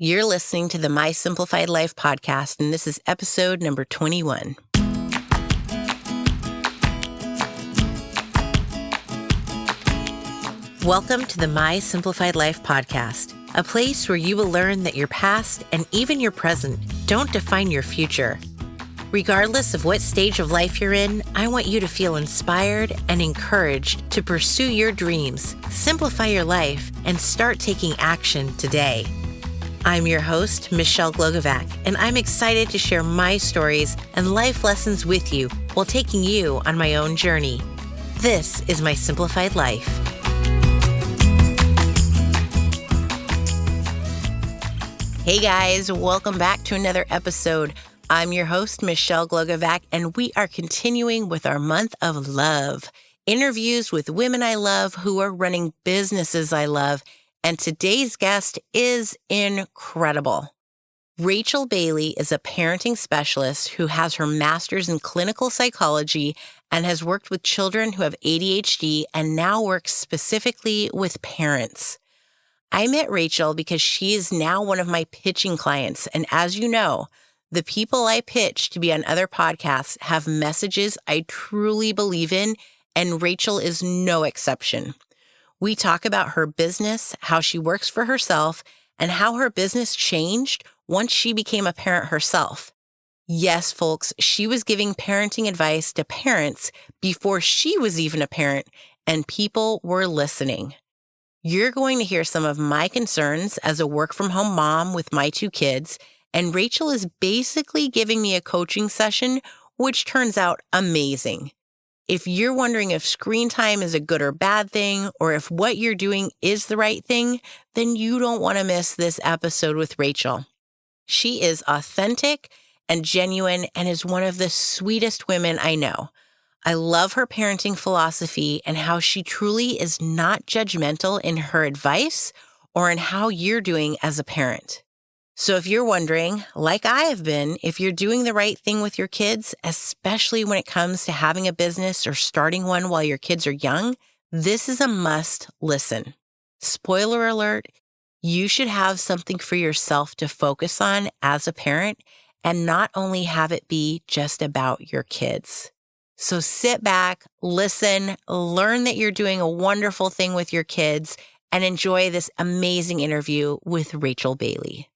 You're listening to the My Simplified Life podcast, and this is episode number 21. Welcome to the My Simplified Life podcast, a place where you will learn that your past and even your present don't define your future. Regardless of what stage of life you're in, I want you to feel inspired and encouraged to pursue your dreams, simplify your life, and start taking action today. I'm your host, Michelle Glogovac, and I'm excited to share my stories and life lessons with you while taking you on my own journey. This is My Simplified Life. Hey guys, welcome back to another episode. I'm your host, Michelle Glogovac, and we are continuing with our month of love. Interviews with women I love who are running businesses I love. And today's guest is incredible. Rachel Bailey is a parenting specialist who has her master's in clinical psychology and has worked with children who have ADHD and now works specifically with parents. I met Rachel because she is now one of my pitching clients. And as you know, the people I pitch to be on other podcasts have messages I truly believe in, and Rachel is no exception. We talk about her business, how she works for herself, and how her business changed once she became a parent herself. Yes, folks, she was giving parenting advice to parents before she was even a parent, and people were listening. You're going to hear some of my concerns as a work-from-home mom with my two kids, and Rachel is basically giving me a coaching session, which turns out amazing. If you're wondering if screen time is a good or bad thing, or if what you're doing is the right thing, then you don't want to miss this episode with Rachel. She is authentic and genuine and is one of the sweetest women I know. I love her parenting philosophy and how she truly is not judgmental in her advice or in how you're doing as a parent. So if you're wondering, like I have been, if you're doing the right thing with your kids, especially when it comes to having a business or starting one while your kids are young, this is a must listen. Spoiler alert, you should have something for yourself to focus on as a parent and not only have it be just about your kids. So sit back, listen, learn that you're doing a wonderful thing with your kids, and enjoy this amazing interview with Rachel Bailey.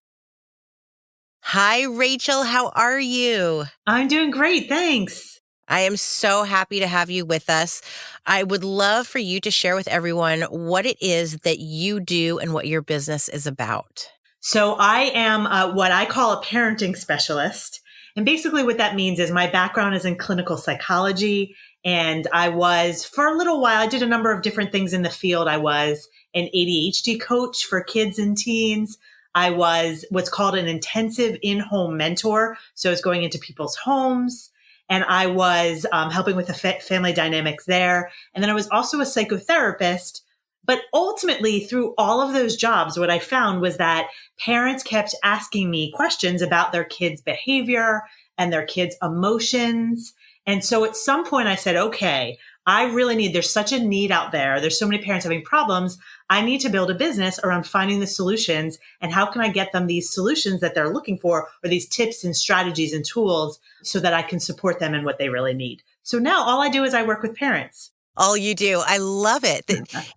Hi, Rachel. How are you? I'm doing great. Thanks. I am so happy to have you with us. I would love for you to share with everyone what it is that you do and what your business is about. So I am what I call a parenting specialist. And basically what that means is my background is in clinical psychology. And I was, for a little while, I did a number of different things in the field. I was an ADHD coach for kids and teens. I was what's called an intensive in-home mentor. So I was going into people's homes and I was helping with the family dynamics there. And then I was also a psychotherapist. But ultimately, through all of those jobs, what I found was that parents kept asking me questions about their kids' behavior and their kids' emotions. And so at some point I said, okay, there's such a need out there. There's so many parents having problems. I need to build a business around finding the solutions and how can I get them these solutions that they're looking for or these tips and strategies and tools so that I can support them in what they really need. So now all I do is I work with parents. All you do. I love it.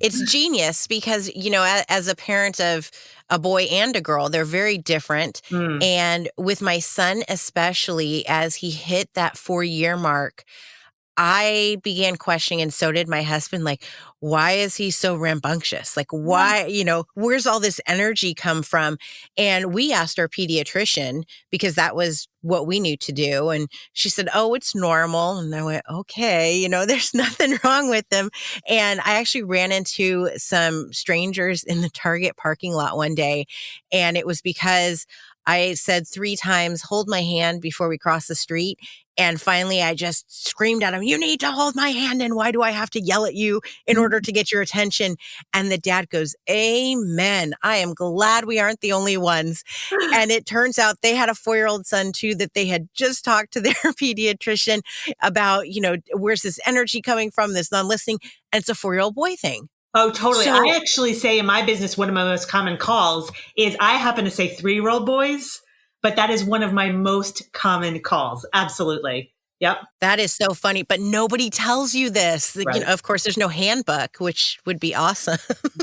It's genius because, you know, as a parent of a boy and a girl, they're very different. And with my son, especially as he hit that 4-year mark, I began questioning, and so did my husband, like, why is he so rambunctious? Like, why, where's all this energy come from? And we asked our pediatrician because that was what we knew to do. And she said, oh, it's normal. And I went, okay, there's nothing wrong with them. And I actually ran into some strangers in the Target parking lot one day. And it was because I said 3 times, hold my hand before we cross the street. And finally, I just screamed at him, you need to hold my hand. And why do I have to yell at you in order to get your attention? And the dad goes, amen. I am glad we aren't the only ones. And it turns out they had a 4-year-old son too, that they had just talked to their pediatrician about, where's this energy coming from, this non-listening. And it's a 4-year-old boy thing. Oh, totally. I So actually say in my business, one of my most common calls is I happen to say 3-year-old boys, but that is one of my most common calls. Absolutely. Yep. that is so funny, but nobody tells you this. Right. Of course, there's no handbook, which would be awesome.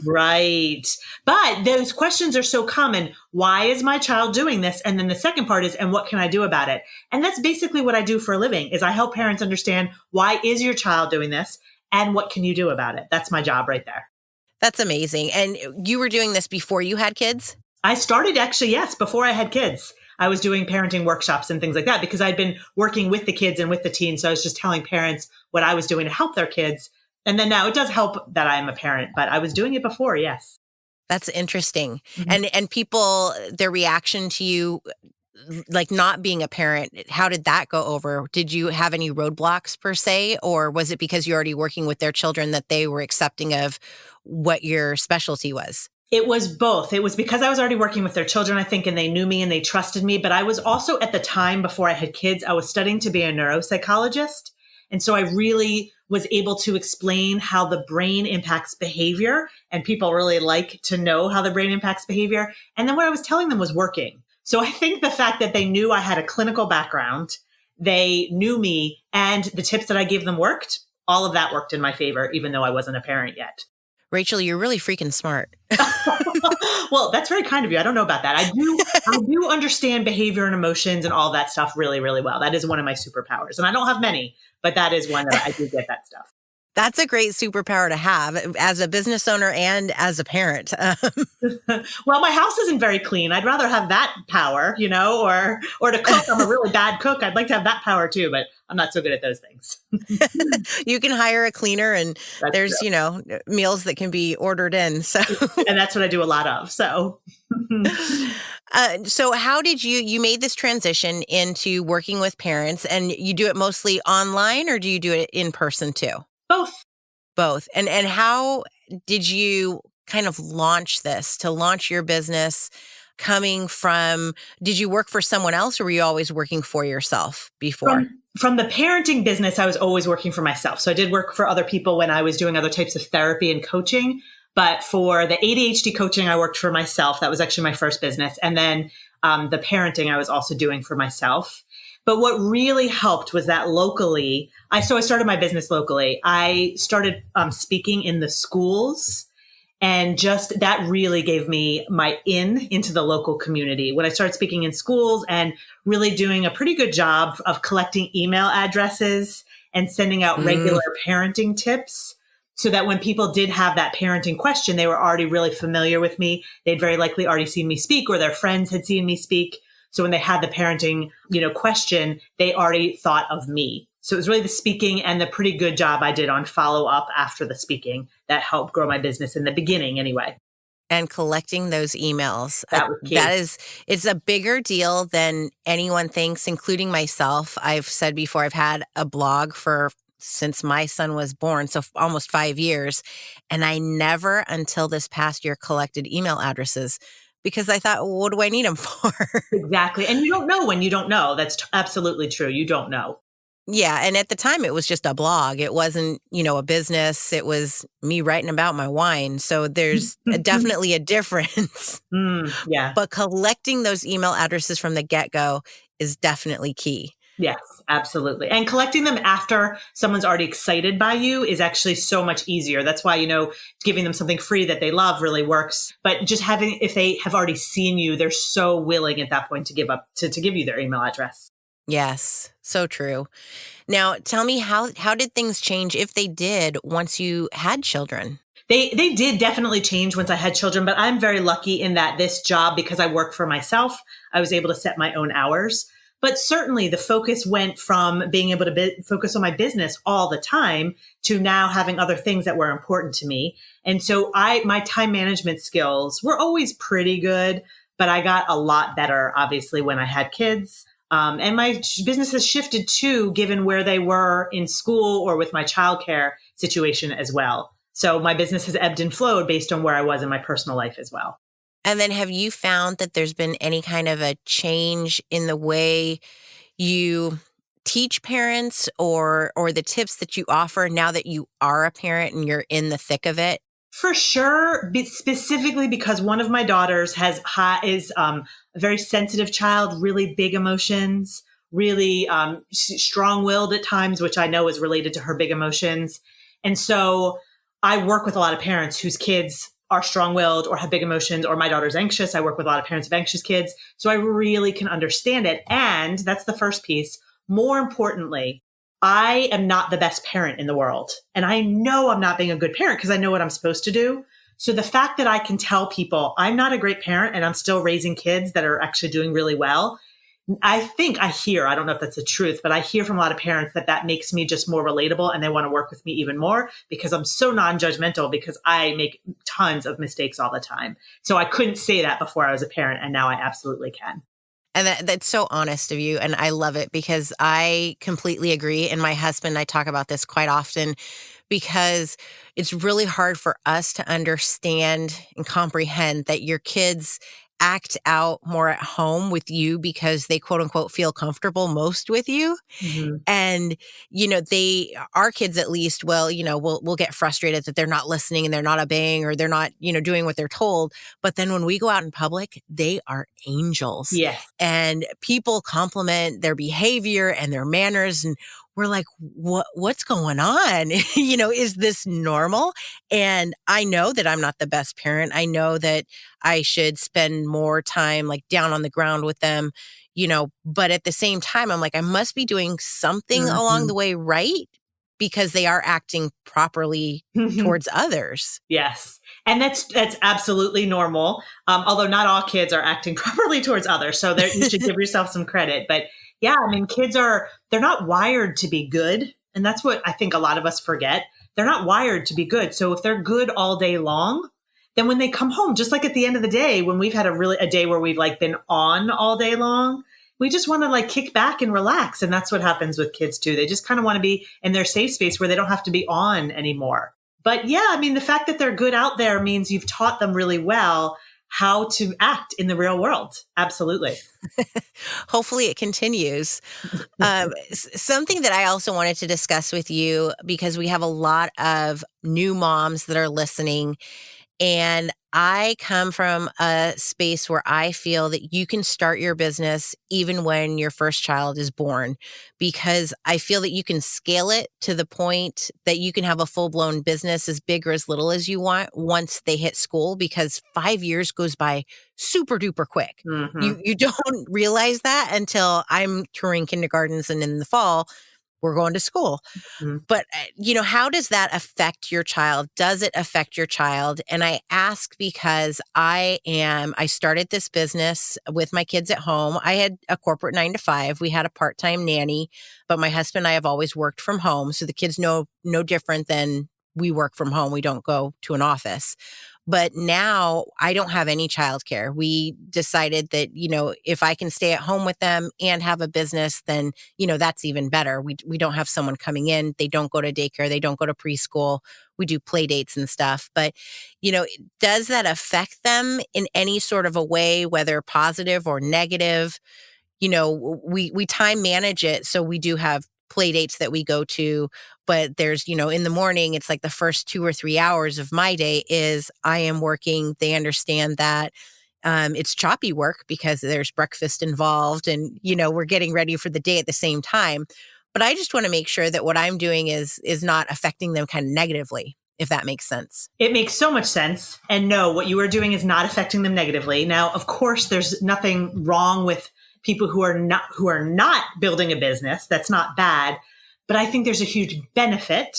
Right. But those questions are so common. Why is my child doing this? And then the second part is, and what can I do about it? And that's basically what I do for a living is I help parents understand why is your child doing this and what can you do about it? That's my job right there. That's amazing. And you were doing this before you had kids? I started actually, yes, before I had kids. I was doing parenting workshops and things like that because I'd been working with the kids and with the teens. So I was just telling parents what I was doing to help their kids. And then now it does help that I'm a parent, but I was doing it before, yes. That's interesting. Mhm. And people, their reaction to you, like not being a parent, how did that go over? Did you have any roadblocks per se, or was it because you're already working with their children that they were accepting of what your specialty was? It was both. It was because I was already working with their children, I think, and they knew me and they trusted me. But I was also at the time before I had kids, I was studying to be a neuropsychologist. And so I really was able to explain how the brain impacts behavior. And people really like to know how the brain impacts behavior. And then what I was telling them was working. So I think the fact that they knew I had a clinical background, they knew me, and the tips that I gave them worked, all of that worked in my favor, even though I wasn't a parent yet. Rachel, you're really freaking smart. Well, that's very kind of you. I don't know about that. I do understand behavior and emotions and all that stuff really, really well. That is one of my superpowers. And I don't have many, but that is one that I do get that stuff. That's a great superpower to have as a business owner and as a parent. Well, my house isn't very clean. I'd rather have that power, or to cook. I'm a really bad cook. I'd like to have that power too, but I'm not so good at those things. You can hire a cleaner and That's there's, true. meals that can be ordered in. So, And that's what I do a lot of. So so how did you made this transition into working with parents, and you do it mostly online or do you do it in person too? both. Both. And how did you kind of launch your business coming from, did you work for someone else or were you always working for yourself before? From the parenting business, I was always working for myself. So I did work for other people when I was doing other types of therapy and coaching. But for the ADHD coaching, I worked for myself. That was actually my first business. And then the parenting I was also doing for myself. But what really helped was that locally, I started my business locally. I started speaking in the schools. And just that really gave me my into the local community when I started speaking in schools and really doing a pretty good job of collecting email addresses and sending out regular parenting tips so that when people did have that parenting question, they were already really familiar with me. They'd very likely already seen me speak or their friends had seen me speak. So when they had the parenting, question, they already thought of me. So it was really the speaking and the pretty good job I did on follow up after the speaking that helped grow my business in the beginning anyway. And collecting those emails. That was key. It's a bigger deal than anyone thinks, including myself. I've said before, I've had a blog since my son was born, so almost 5 years. And I never until this past year collected email addresses because I thought, well, what do I need them for? Exactly. And you don't know when you don't know. That's absolutely true. You don't know. Yeah. And at the time, it was just a blog. It wasn't, a business. It was me writing about my wine. So there's definitely a difference. Yeah. But collecting those email addresses from the get-go is definitely key. Yes, absolutely. And collecting them after someone's already excited by you is actually so much easier. That's why, giving them something free that they love really works. But just if they have already seen you, they're so willing at that point to give up, to give you their email address. Yes, so true. Now, tell me how did things change, if they did, once you had children? They did definitely change once I had children, but I'm very lucky in that this job, because I work for myself, I was able to set my own hours. But certainly the focus went from being able to focus on my business all the time to now having other things that were important to me. And so my time management skills were always pretty good, but I got a lot better, obviously, when I had kids. And my business has shifted too, given where they were in school or with my childcare situation as well. So my business has ebbed and flowed based on where I was in my personal life as well. And then have you found that there's been any kind of a change in the way you teach parents or the tips that you offer now that you are a parent and you're in the thick of it? For sure, specifically because one of my daughters is a very sensitive child, really big emotions, really strong-willed at times, which I know is related to her big emotions. And so I work with a lot of parents whose kids are strong-willed or have big emotions, or my daughter's anxious. I work with a lot of parents of anxious kids. So I really can understand it. And that's the first piece. More importantly, I am not the best parent in the world. And I know I'm not being a good parent because I know what I'm supposed to do. So the fact that I can tell people I'm not a great parent and I'm still raising kids that are actually doing really well, I don't know if that's the truth, but I hear from a lot of parents that makes me just more relatable and they want to work with me even more because I'm so non-judgmental because I make tons of mistakes all the time. So I couldn't say that before I was a parent, and now I absolutely can. And that's so honest of you. And I love it because I completely agree. And my husband and I talk about this quite often because it's really hard for us to understand and comprehend that your kids act out more at home with you because they quote unquote feel comfortable most with you. Mm-hmm. And, our kids at least, we'll get frustrated that they're not listening and they're not obeying or they're not, doing what they're told. But then when we go out in public, they are angels. Yes. And people compliment their behavior and their manners. And we're like, what's going on? Is this normal? And I know that I'm not the best parent. I know that I should spend more time like down on the ground with them, but at the same time, I'm like, I must be doing something along the way right because they are acting properly towards others. Yes. And that's absolutely normal. Although not all kids are acting properly towards others. So you should give yourself some credit. But yeah, I mean, they're not wired to be good. And that's what I think a lot of us forget. They're not wired to be good. So if they're good all day long, then when they come home, just like at the end of the day, when we've had a day where we've like been on all day long, we just want to like kick back and relax. And that's what happens with kids too. They just kind of want to be in their safe space where they don't have to be on anymore. But yeah, I mean, the fact that they're good out there means you've taught them really well how to act in the real world. Absolutely. Hopefully it continues. Something that I also wanted to discuss with you, because we have a lot of new moms that are listening, and I come from a space where I feel that you can start your business even when your first child is born, because I feel that you can scale it to the point that you can have a full-blown business as big or as little as you want once they hit school, because 5 years goes by super duper quick. Mm-hmm. You don't realize that until I'm touring kindergartens, and in the fall, we're going to school. Mm-hmm. But, how does that affect your child? Does it affect your child? And I ask because I started this business with my kids at home. I had a corporate 9 to 5. We had a part-time nanny, but my husband and I have always worked from home. So the kids know no different than we work from home. We don't go to an office. But now I don't have any childcare. We decided that, if I can stay at home with them and have a business, then, that's even better. We don't have someone coming in. They don't go to daycare. They don't go to preschool. We do play dates and stuff. But, does that affect them in any sort of a way, whether positive or negative? We time manage it. So we do have play dates that we go to, but there's, in the morning, it's like the first 2 or 3 hours of my day is I am working. They understand that it's choppy work because there's breakfast involved and, we're getting ready for the day at the same time. But I just want to make sure that what I'm doing is not affecting them kind of negatively, if that makes sense. It makes so much sense. And no, what you are doing is not affecting them negatively. Now, of course, there's nothing wrong with people who are not building a business. That's not bad. But I think there's a huge benefit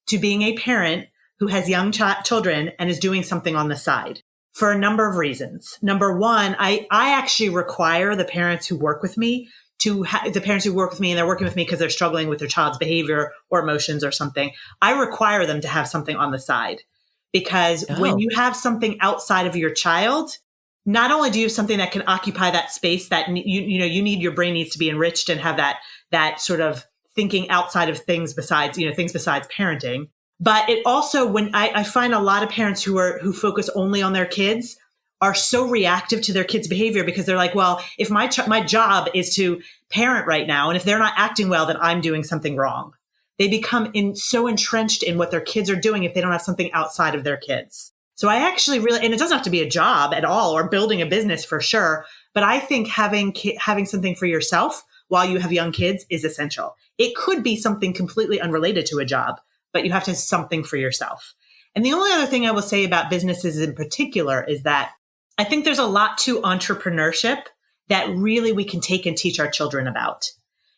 to being a parent who has young children and is doing something on the side for a number of reasons. Number one, I actually require the parents who work with me and they're working with me because they're struggling with their child's behavior or emotions or something. I require them to have something on the side, because when you have something outside of your child, not only do you have something that can occupy that space that your brain needs to be enriched and have that sort of thinking outside of things besides parenting. But it also, when I find a lot of parents who focus only on their kids are so reactive to their kids' behavior, because they're like, well, if my job is to parent right now, and if they're not acting well, then I'm doing something wrong. they become so entrenched in what their kids are doing if they don't have something outside of their kids. So I actually really, and it doesn't have to be a job at all or building a business for sure, but I think having something for yourself while you have young kids is essential. It could be something completely unrelated to a job, but you have to have something for yourself. And the only other thing I will say about businesses in particular is that I think there's a lot to entrepreneurship that really we can take and teach our children about.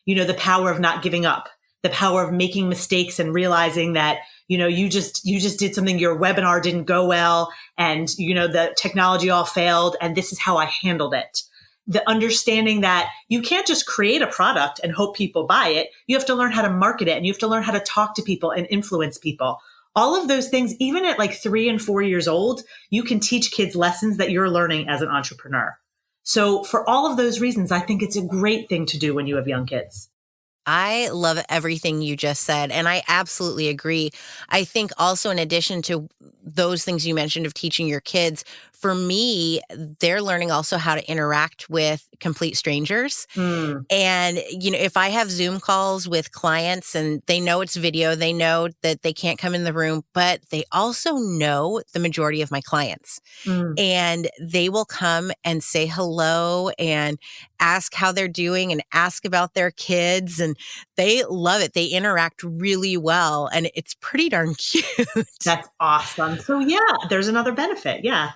You know, the power of not giving up, the power of making mistakes and realizing that, you know, you just did something, your webinar didn't go well, and, you know, the technology all failed, and this is how I handled it. The understanding that you can't just create a product and hope people buy it. You have to learn how to market it, and you have to learn how to talk to people and influence people. All of those things, even at like 3 and 4 years old, you can teach kids lessons that you're learning as an entrepreneur. So for all of those reasons, I think it's a great thing to do when you have young kids. I love everything you just said, and I absolutely agree. I think also in addition to those things you mentioned of teaching your kids, for me, they're learning also how to interact with complete strangers. Mm, And, you know, if I have Zoom calls with clients and they know it's video, they know that they can't come in the room, but they also know the majority of my clients. mm. And they will come and say hello and ask how they're doing and ask about their kids. And they love it. They interact really well. And it's pretty darn cute. That's awesome. So yeah, there's another benefit. Yeah.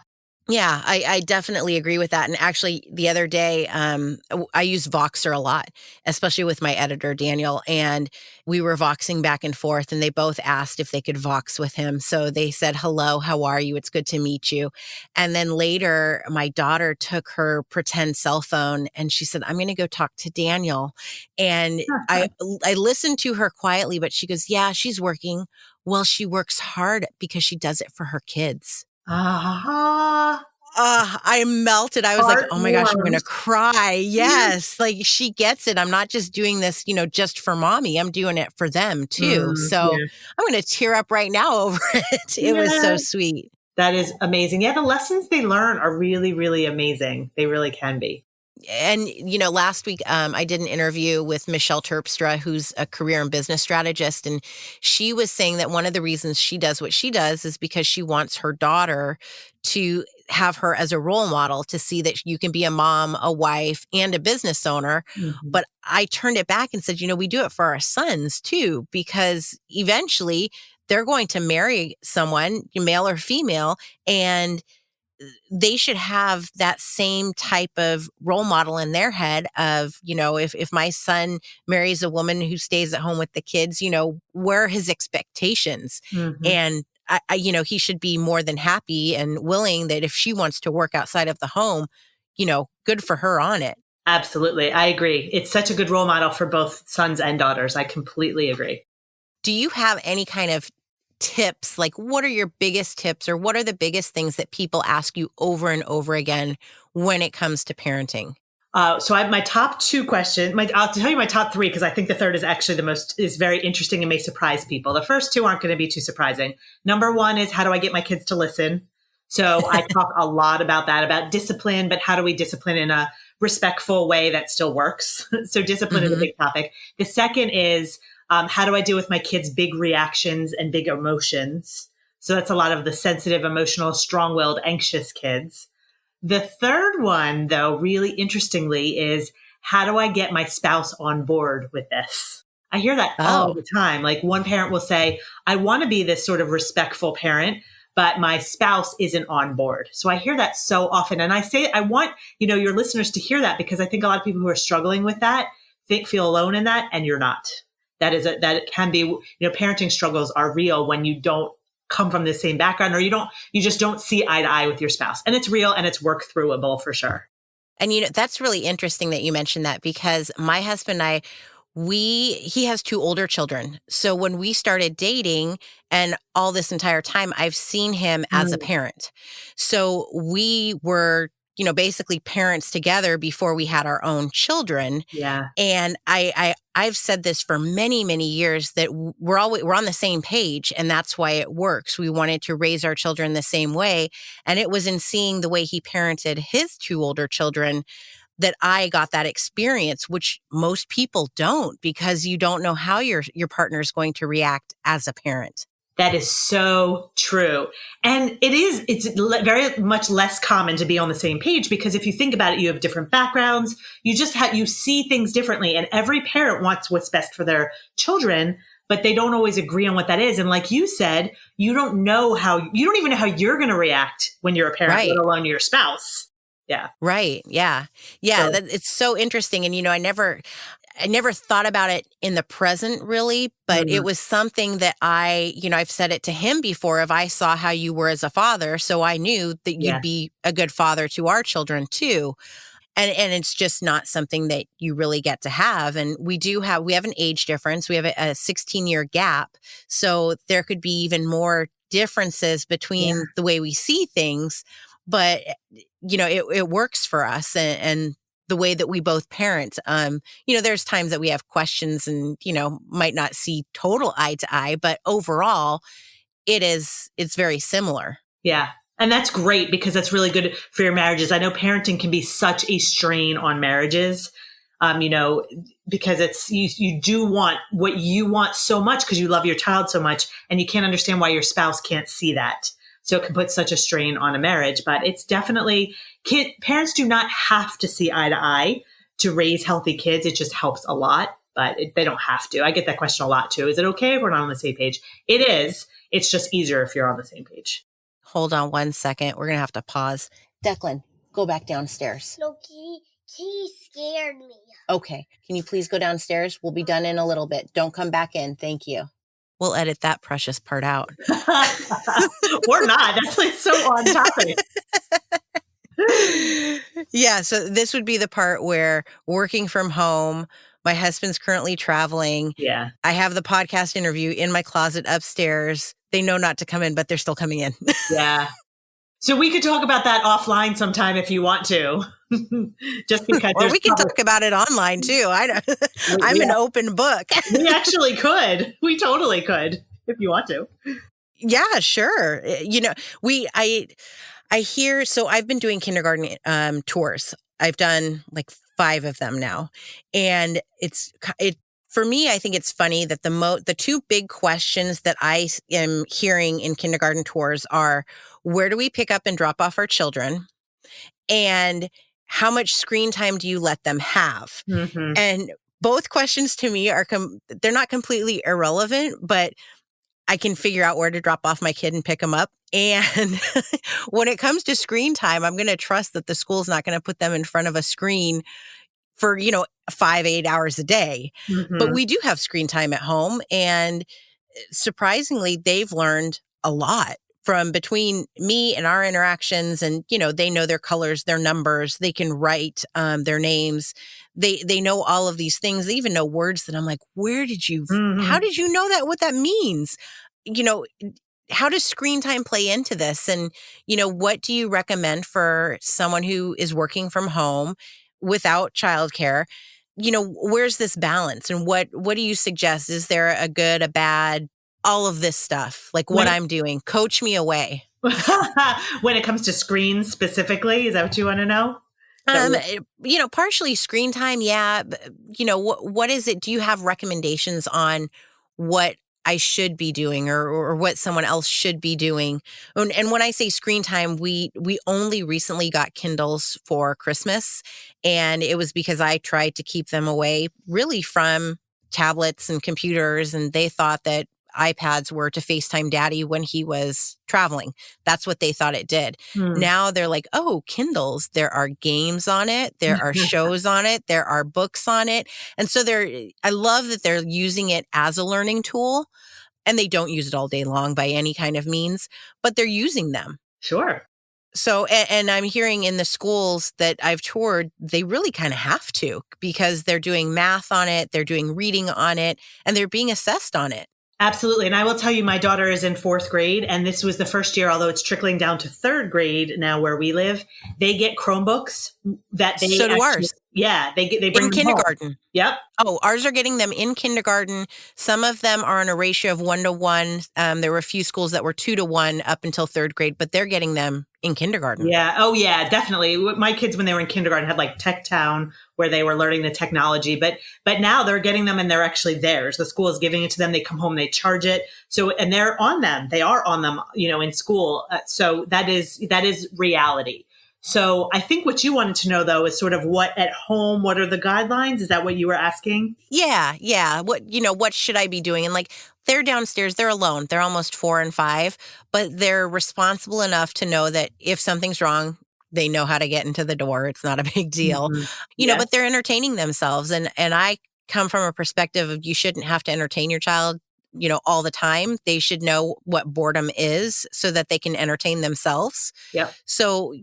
Yeah, I definitely agree with that. And actually, the other day, I use Voxer a lot, especially with my editor, Daniel. And we were Voxing back and forth, and they both asked if they could Vox with him. So they said, hello, how are you? It's good to meet you. And then later, my daughter took her pretend cell phone and she said, I'm going to go talk to Daniel. And I listened to her quietly, but she goes, yeah, she's working. Well, she works hard because she does it for her kids. Ah, I melted. I was like, oh my gosh, I'm going to heartwarming. cry. Yes. Like she gets it. I'm not just doing this, you know, just for mommy. I'm doing it for them too. So Yeah. I'm going to tear up right now over it. It was Yeah. so sweet. That is amazing. Yeah, the lessons they learn are really, really amazing. They really can be. And, you know, last week, I did an interview with Michelle Terpstra, who's a career and business strategist. And she was saying that one of the reasons she does what she does is because she wants her daughter to have her as a role model to see that you can be a mom, a wife, and a business owner. Mhm. But I turned it back and said, you know, we do it for our sons too, because eventually they're going to marry someone, male or female, and they should have that same type of role model in their head of, you know, if my son marries a woman who stays at home with the kids, you know, where are his expectations? Mhm. And you know, he should be more than happy and willing that if she wants to work outside of the home, you know, good for her on it. Absolutely. I agree. It's such a good role model for both sons and daughters. I completely agree. Do you have any kind of tips? Like, what are your biggest tips or what are the biggest things that people ask you over and over again when it comes to parenting? So I have my top two questions. I'll tell you my top three because I think the third is actually is very interesting and may surprise people. The first two aren't going to be too surprising. Number one is how do I get my kids to listen? So I talk a lot about that, about discipline, but how do we discipline in a respectful way that still works? So discipline is a Hmm. big topic. The second is how do I deal with my kids' big reactions and big emotions? So that's a lot of the sensitive, emotional, strong-willed, anxious kids. The third one, though, really interestingly, is how do I get my spouse on board with this? I hear that all Oh, the time. Like one parent will say, I want to be this sort of respectful parent, but my spouse isn't on board. So I hear that so often. And I say, I want, you know, your listeners to hear that because I think a lot of people who are struggling with that feel alone in that, and you're not. That it can be, you know, parenting struggles are real when you don't come from the same background or you just don't see eye to eye with your spouse, and it's real and it's work throughable for sure. and you know, that's really interesting that you mentioned that because my husband and I, he has two older children. So when we started dating and all this entire time, I've seen him as a Mm, parent. So we were, you know, basically parents together before we had our own children. yeah. And I've said this for many, many years that we're on the same page, and that's why it works. We wanted to raise our children the same way, and it was in seeing the way he parented his two older children that I got that experience, which most people don't, because you don't know how your partner is going to react as a parent. That is so true. And very much less common to be on the same page, because if you think about it, you have different backgrounds. You see things differently, and every parent wants what's best for their children, but they don't always agree on what that is. And like you said, you don't even know how you're going to react when you're a parent, Right. let alone your spouse. Yeah. Right. Yeah. Yeah. It's so interesting. And, I never thought about it in the present really, but it was something that I've said it to him before, if I saw how you were as a father. So I knew that you'd be a good father to our children too. And it's just not something that you really get to have. And we have an age difference. We have a 16-year gap. So there could be even more differences between the way we see things. But, it works for us and the way that we both parent. There's times that we have questions and, might not see total eye to eye, but overall it's very similar. Yeah. And that's great, because that's really good for your marriages. I know parenting can be such a strain on marriages, because it's, you do want what you want so much because you love your child so much, and you can't understand why your spouse can't see that. So it can put such a strain on a marriage, but it's definitely, parents do not have to see eye to eye to raise healthy kids. It just helps a lot, but they don't have to. I get that question a lot too. Is it okay if we're not on the same page? It is. It's just easier if you're on the same page. Hold on one second. We're going to have to pause. Declan, go back downstairs. No, Kitty scared me. Okay. Can you please go downstairs? We'll be done in a little bit. Don't come back in. Thank you. We'll edit that precious part out. Or not. That's like so on topic. Yeah. So this would be the part where working from home, my husband's currently traveling. Yeah. I have the podcast interview in my closet upstairs. They know not to come in, but they're still coming in. Yeah. So we could talk about that offline sometime if you want to. Just because. Or we can talk about it online too. I'm an open book. We actually could. We totally could if you want to. Yeah, sure. I hear, so I've been doing kindergarten tours. I've done like 5 of them now. And for me, I think it's funny that the 2 big questions that I am hearing in kindergarten tours are, where do we pick up and drop off our children? And how much screen time do you let them have? Mm-hmm. And both questions to me they're not completely irrelevant, but I can figure out where to drop off my kid and pick them up. And when it comes to screen time, I'm going to trust that the school's not going to put them in front of a screen for, 5-8 hours a day. Mm-hmm. But we do have screen time at home. And surprisingly, they've learned a lot from between me and our interactions. And, they know their colors, their numbers, they can write their names. They know all of these things. They even know words that I'm like, how did you know what that means? How does screen time play into this? And, what do you recommend for someone who is working from home without childcare? Where's this balance? And what do you suggest? Is there a good, a bad, all of this stuff, like what I'm doing? Coach me away. When it comes to screens specifically, is that what you want to know? Partially screen time. Yeah. What is it? Do you have recommendations on what I should be doing or what someone else should be doing? And when I say screen time, we only recently got Kindles for Christmas. And it was because I tried to keep them away really from tablets and computers. And they thought that iPads were to FaceTime daddy when he was traveling. That's what they thought it did. Now they're like, oh, Kindles, there are games on it. There are shows on it. There are books on it. And so I love that they're using it as a learning tool, and they don't use it all day long by any kind of means, but they're using them. Sure. So, and I'm hearing in the schools that I've toured, they really kind of have to, because they're doing math on it, they're doing reading on it, and they're being assessed on it. Absolutely. And I will tell you, my daughter is in 4th grade, and this was the first year, although it's trickling down to 3rd grade now where we live, they get Chromebooks that they so do ours. Yeah, they bring In them home. kindergarten. Yep. Oh, ours are getting them in kindergarten. Some of them are on a ratio of 1-to-1. There were a few schools that were 2-to-1 up until third grade, but they're getting them in kindergarten. Yeah. Oh, yeah, definitely. My kids, when they were in kindergarten, had like Tech Town where they were learning the technology. But now they're getting them and they're actually theirs. The school is giving it to them. They come home, they charge it. So, and they're on them. They are on them, in school. So that is reality. So I think what you wanted to know, though, is sort of what at home, what are the guidelines? Is that what you were asking? Yeah. What should I be doing? And like, they're downstairs, they're alone. They're almost 4 and 5, but they're responsible enough to know that if something's wrong, they know how to get into the door. It's not a big deal, Mhm. Yes. but they're entertaining themselves. And I come from a perspective of you shouldn't have to entertain your child, all the time. They should know what boredom is so that they can entertain themselves. Yep. So,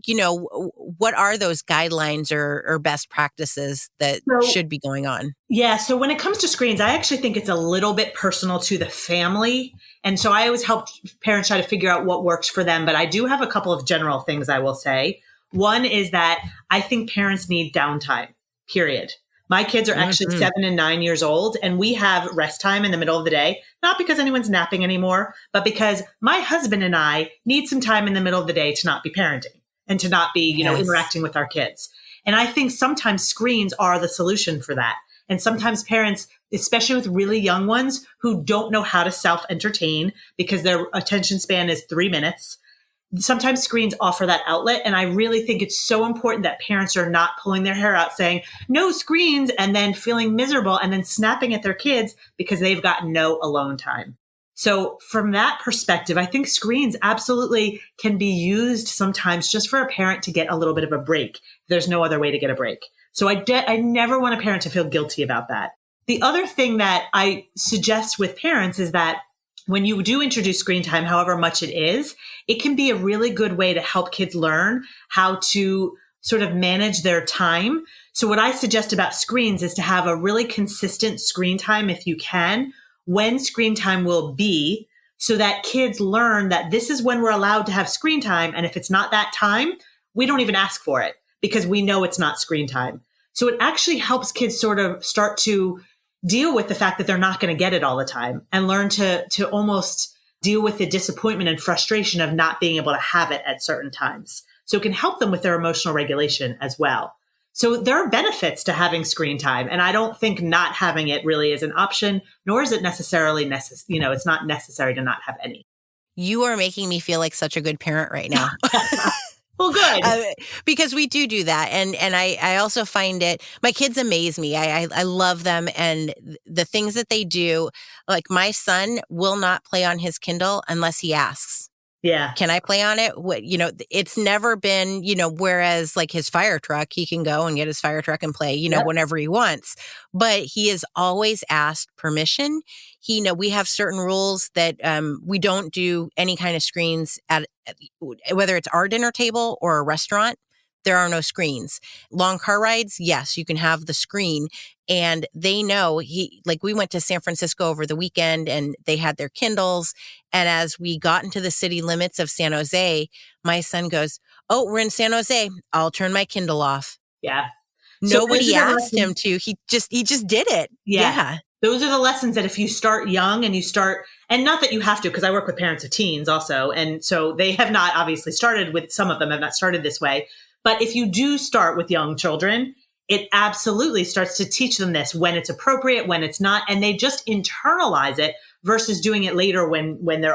what are those guidelines or best practices that So- should be going on? Yeah. So when it comes to screens, I actually think it's a little bit personal to the family. And so I always help parents try to figure out what works for them. But I do have a couple of general things I will say. One is that I think parents need downtime, period. My kids are actually 7 and 9 years old, and we have rest time in the middle of the day, not because anyone's napping anymore, but because my husband and I need some time in the middle of the day to not be parenting and to not be, Yes. interacting with our kids. And I think sometimes screens are the solution for that. And sometimes parents, especially with really young ones who don't know how to self-entertain because their attention span is 3 minutes, sometimes screens offer that outlet. And I really think it's so important that parents are not pulling their hair out saying, no screens, and then feeling miserable and then snapping at their kids because they've got no alone time. So from that perspective, I think screens absolutely can be used sometimes just for a parent to get a little bit of a break. There's no other way to get a break. So I never want a parent to feel guilty about that. The other thing that I suggest with parents is that when you do introduce screen time, however much it is, it can be a really good way to help kids learn how to sort of manage their time. So what I suggest about screens is to have a really consistent screen time, if you can, when screen time will be, so that kids learn that this is when we're allowed to have screen time. And if it's not that time, we don't even ask for it because we know it's not screen time. So it actually helps kids sort of start to deal with the fact that they're not going to get it all the time and learn to almost deal with the disappointment and frustration of not being able to have it at certain times. So it can help them with their emotional regulation as well. So there are benefits to having screen time. And I don't think not having it really is an option, nor is it necessarily it's not necessary to not have any. You are making me feel like such a good parent right now. Well, good. Because we do that. And I also find my kids amaze me. I love them. And the things that they do, like my son will not play on his Kindle unless he asks. Yeah. Can I play on it? It's never been, whereas like his fire truck, he can go and get his fire truck and play, Yep. whenever he wants. But he has always asked permission. We have certain rules that we don't do any kind of screens at whether it's our dinner table or a restaurant. There are no screens. Long car rides, yes, you can have the screen. And they know we went to San Francisco over the weekend and they had their Kindles. And as we got into the city limits of San Jose, my son goes, "Oh, we're in San Jose. I'll turn my Kindle off." Yeah. So Nobody those are the asked him lessons- to. He just did it. Yeah. Those are the lessons that if you start young and and not that you have to, because I work with parents of teens also. And so they have not obviously started with, some of them have not started this way. But if you do start with young children, it absolutely starts to teach them this when it's appropriate, when it's not, and they just internalize it versus doing it later when they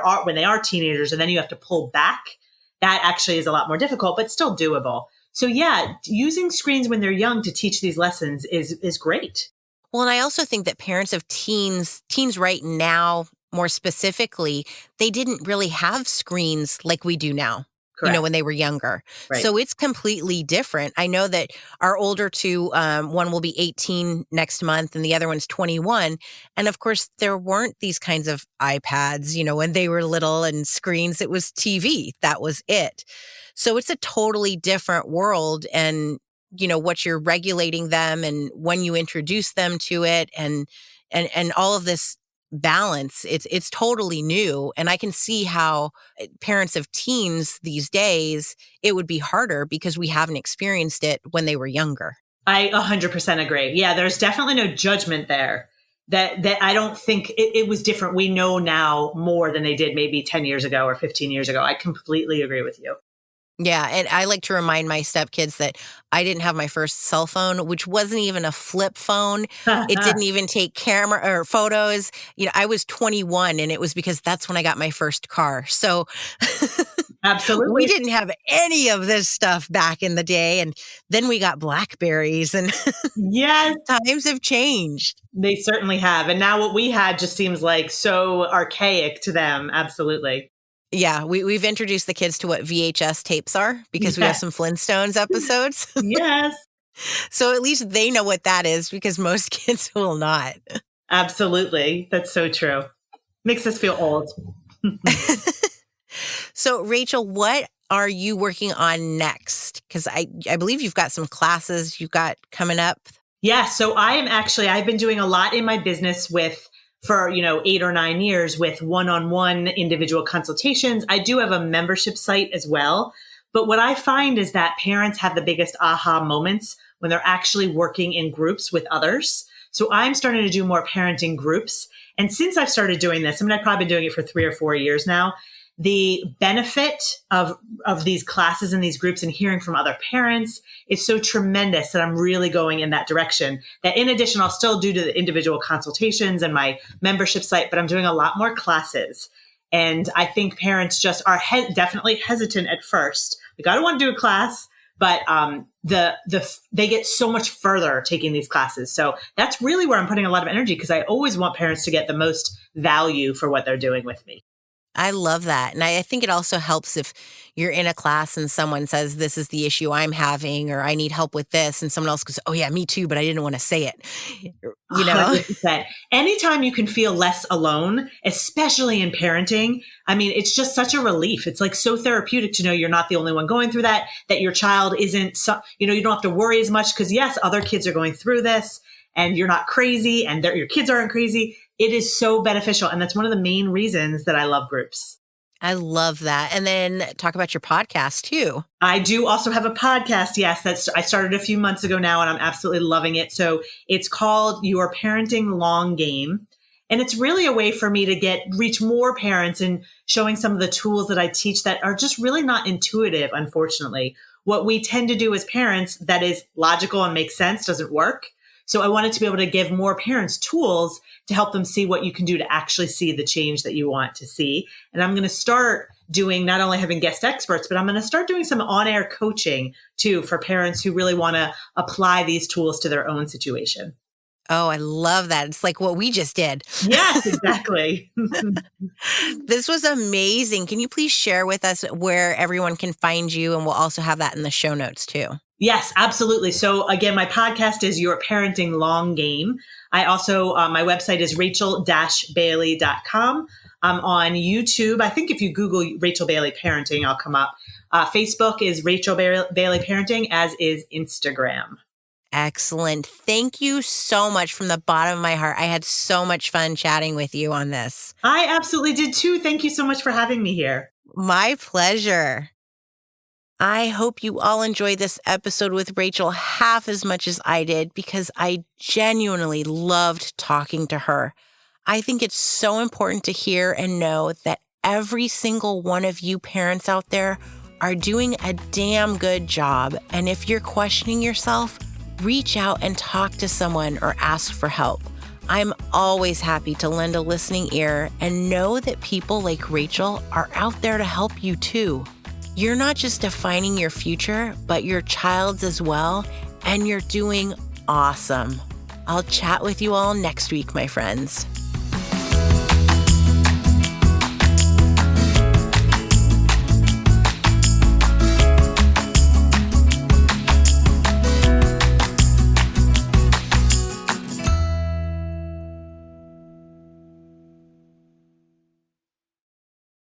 are teenagers and then you have to pull back. That actually is a lot more difficult, but still doable. So yeah, using screens when they're young to teach these lessons is great. Well, and I also think that parents of teens right now, more specifically, they didn't really have screens like we do now. Correct. When they were younger. Right. So it's completely different. I know that our older two, one will be 18 next month and the other one's 21. And of course, there weren't these kinds of iPads, when they were little and screens. It was TV. That was it. So it's a totally different world. And, what you're regulating them and when you introduce them to it and all of this balance, it's totally new. And I can see how parents of teens these days, it would be harder because we haven't experienced it when they were younger. I 100% agree. Yeah, there's definitely no judgment there. That I don't think it was different. We know now more than they did maybe 10 years ago or 15 years ago. I completely agree with you. Yeah, and I like to remind my stepkids that I didn't have my first cell phone, which wasn't even a flip phone. It didn't even take camera or photos. I was 21, and it was because that's when I got my first car. So Absolutely. we didn't have any of this stuff back in the day, and then we got Blackberries, and Yes, times have changed. they certainly have. And now what we had just seems like so archaic to them. Absolutely. Yeah, we've introduced the kids to what VHS tapes are because we have Yes. some Flintstones episodes. Yes, So at least they know what that is because most kids will not. absolutely. That's so true. Makes us feel old. So Rachel, what are you working on next? Because I believe you've got some classes you've got coming up. Yeah. So I've been doing a lot in my business for 8 or 9 years with one-on-one individual consultations. I do have a membership site as well. But what I find is that parents have the biggest aha moments when they're actually working in groups with others. So I'm starting to do more parenting groups. And since I've started doing this, I've probably been doing it for 3 or 4 years now. The benefit of these classes and these groups and hearing from other parents is so tremendous that I'm really going in that direction. That in addition, I'll still do the individual consultations and my membership site, but I'm doing a lot more classes. And I think parents just are definitely hesitant at first. Like, I don't want to do a class, but they get so much further taking these classes. So that's really where I'm putting a lot of energy because I always want parents to get the most value for what they're doing with me. I love that. And I think it also helps if you're in a class and someone says, this is the issue I'm having, or I need help with this. And someone else goes, oh yeah, me too, but I didn't want to say it. 100%. Anytime you can feel less alone, especially in parenting, it's just such a relief. It's like so therapeutic to know you're not the only one going through that your child isn't, you don't have to worry as much because yes, other kids are going through this and you're not crazy and your kids aren't crazy. It is so beneficial. And that's one of the main reasons that I love groups. I love that. And then talk about your podcast too. I do also have a podcast. Yes, I started a few months ago now and I'm absolutely loving it. So it's called Your Parenting Long Game. And it's really a way for me to reach more parents and showing some of the tools that I teach that are just really not intuitive, unfortunately. What we tend to do as parents that is logical and makes sense doesn't work. So I wanted to be able to give more parents tools to help them see what you can do to actually see the change that you want to see. And I'm going to start doing not only having guest experts, but I'm going to start doing some on-air coaching too for parents who really want to apply these tools to their own situation. Oh, I love that. It's like what we just did. Yes, exactly. This was amazing. Can you please share with us where everyone can find you? And we'll also have that in the show notes too. Yes, absolutely. So again, my podcast is Your Parenting Long Game. I also, my website is rachel-bailey.com. I'm on YouTube. I think if you Google Rachel Bailey Parenting, I'll come up. Facebook is Rachel Bailey Parenting, as is Instagram. Excellent. Thank you so much from the bottom of my heart. I had so much fun chatting with you on this. I absolutely did too. Thank you so much for having me here. My pleasure. I hope you all enjoyed this episode with Rachel half as much as I did because I genuinely loved talking to her. I think it's so important to hear and know that every single one of you parents out there are doing a damn good job. And if you're questioning yourself, reach out and talk to someone or ask for help. I'm always happy to lend a listening ear and know that people like Rachel are out there to help you too. You're not just defining your future, but your child's as well, and you're doing awesome. I'll chat with you all next week, my friends.